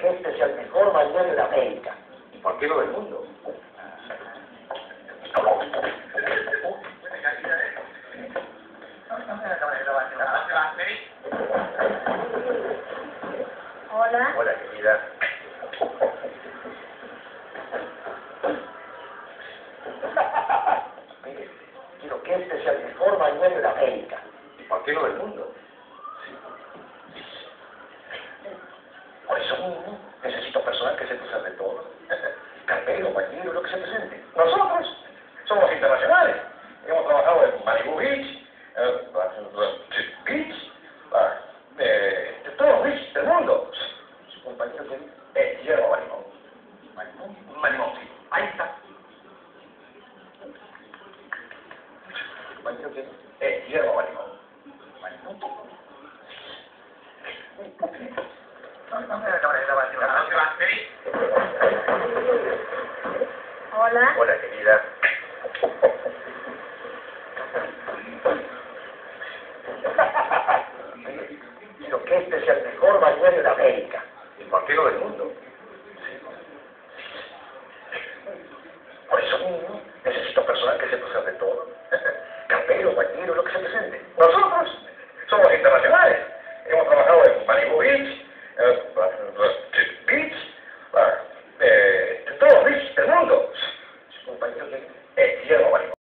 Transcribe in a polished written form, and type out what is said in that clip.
que este sea el mejor balneario de América. ¿Y por qué no del mundo? Hola. Hola, querida. Mire, quiero que este sea el mejor balneario de América. ¿Y por qué no del mundo? Por eso mismo, necesito personal que sepa hacer de todo. Carpero, bañero, lo que se presente. Nosotros somos internacionales. Hemos trabajado en Malibu Beach, de todos los beaches del mundo. Su compañero que es hierba marimón. Marimón, sí. Ahí está. Su compañero que es hierba marimón. Marimón. Hola. Hola, querida. Quiero que este sea el mejor balneario de América. ¿Y por qué no del mundo?